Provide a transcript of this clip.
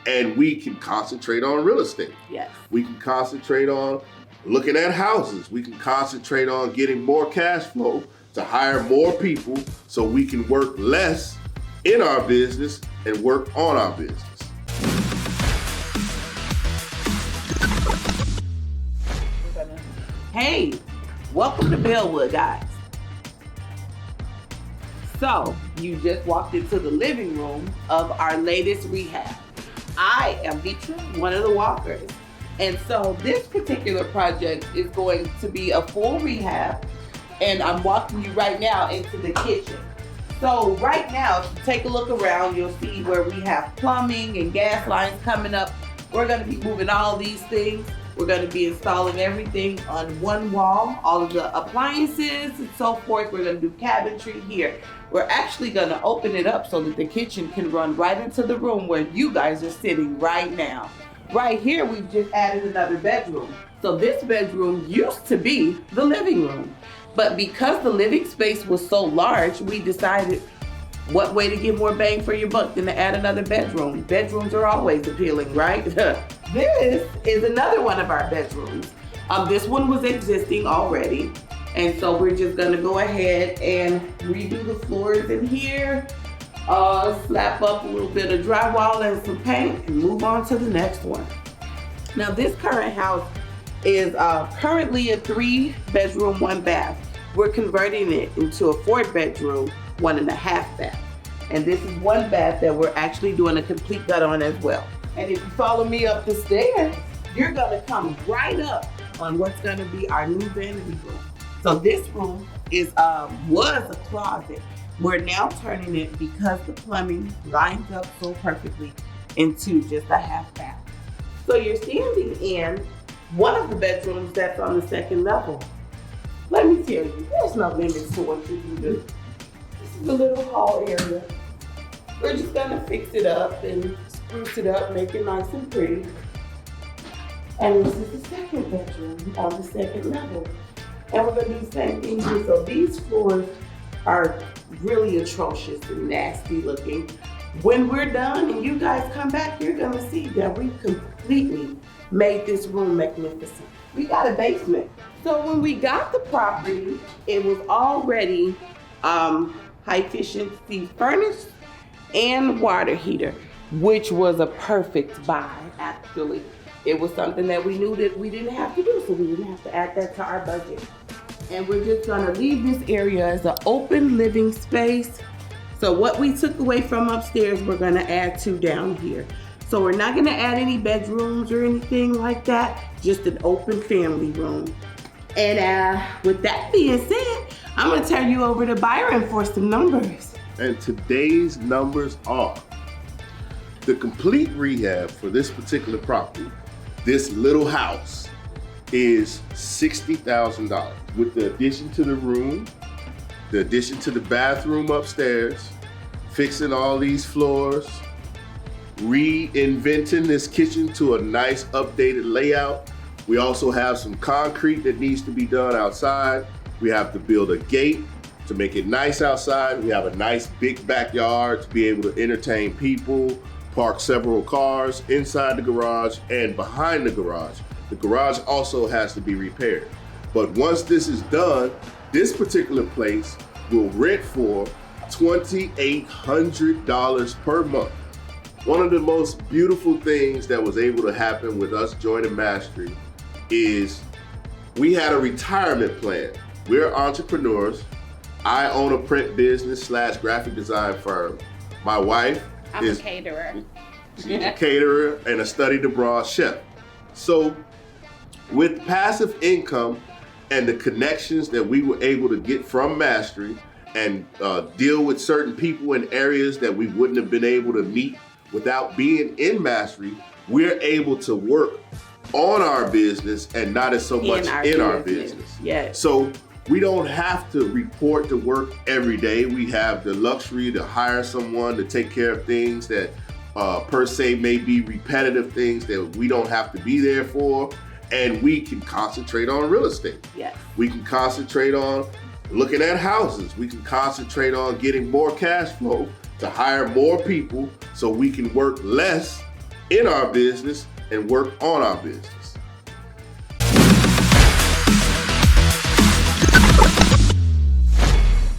And we can concentrate on real estate. Yes. We can concentrate on looking at houses. We can concentrate on getting more cash flow to hire more people so we can work less in our business and work on our business. Hey, welcome to Bellwood, guys. So, you just walked into the living room of our latest rehab. I am Mitra, one of the walkers. And so this particular project is going to be a full rehab, and I'm walking you right now into the kitchen. So right now, if you take a look around, you'll see where we have plumbing and gas lines coming up. We're gonna be moving all these things. We're gonna be installing everything on one wall, all of the appliances and so forth. We're gonna do cabinetry here. We're actually gonna open it up so that the kitchen can run right into the room where you guys are sitting right now. Right here, we've just added another bedroom. So this bedroom used to be the living room. But because the living space was so large, we decided what way to get more bang for your buck than to add another bedroom. Bedrooms are always appealing, right? This is another one of our bedrooms. This one was existing already. And so we're just gonna go ahead and redo the floors in here, slap up a little bit of drywall and some paint, and move on to the next one. Now this current house is currently a 3-bedroom, 1 bath. We're converting it into a 4-bedroom, 1.5 bath. And this is 1 bath that we're actually doing a complete gut on as well. And if you follow me up the stairs, you're gonna come right up on what's gonna be our new vanity room. So this room was a closet. We're now turning it, because the plumbing lines up so perfectly, into just a half bath. So you're standing in one of the bedrooms that's on the 2nd level. Let me tell you, there's no limits to what you can do. This is a little hall area. We're just gonna fix it up and spruce it up, make it nice and pretty. And this is the 2nd bedroom on the 2nd level. And we're gonna do the same thing here. So these floors are really atrocious and nasty looking. When we're done and you guys come back, you're gonna see that we've completely made this room magnificent. We got a basement. So when we got the property, it was already high efficiency furnace and water heater, which was a perfect buy, actually. It was something that we knew that we didn't have to do, so we didn't have to add that to our budget. And we're just gonna leave this area as an open living space. So what we took away from upstairs, we're gonna add to down here. So we're not gonna add any bedrooms or anything like that, just an open family room. And with that being said, I'm gonna turn you over to Byron for some numbers. And today's numbers are the complete rehab for this particular property, this little house, is $60,000 with the addition to the room, the addition to the bathroom upstairs, fixing all these floors, reinventing this kitchen to a nice updated layout. We also have some concrete that needs to be done outside. We have to build a gate to make it nice outside. We have a nice big backyard to be able to entertain people, park several cars inside the garage and behind the garage. The garage also has to be repaired. But once this is done, this particular place will rent for $2,800 per month. One of the most beautiful things that was able to happen with us joining Mastery is we had a retirement plan. We're entrepreneurs. I own a print business / graphic design firm. My wife is a caterer. She's a caterer and a studied abroad chef. So with passive income and the connections that we were able to get from Mastery and deal with certain people in areas that we wouldn't have been able to meet without being in Mastery, we're able to work on our business and not as so much in our business. Yes. So we don't have to report to work every day. We have the luxury to hire someone to take care of things that per se may be repetitive things that we don't have to be there for. And we can concentrate on real estate. Yes. We can concentrate on looking at houses. We can concentrate on getting more cash flow to hire more people so we can work less in our business and work on our business.